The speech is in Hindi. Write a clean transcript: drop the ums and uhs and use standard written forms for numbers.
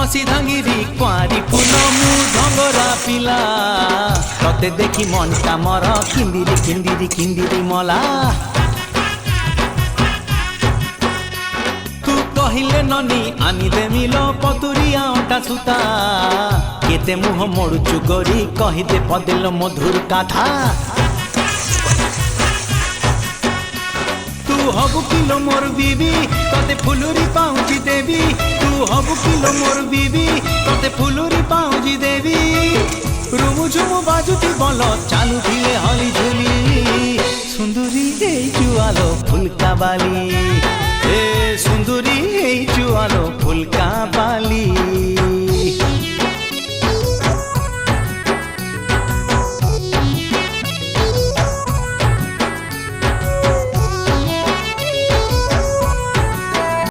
कसी धांगिरी कुआरी फूल मु ढंगरा पिला तते देखी मनटा मर किंदिरी किंदिरी किंदिरी मला तू कहिले ननी आनी देमिल पतुरिया अटा सुता केते मुह मोड़ुचु गोरी कहिदे पदेल मधुर कथा तू हबु किलो मोर बीबी तते फुलुरी पाउजी देवी तू हबु किलो मोर बीबी तते फुलुरी पाउजी देवी रुमु झुमु बाजुती बल चालू धिले हली झुली सुंदरी ए जुआलो फुलका बाली ए सुंदरी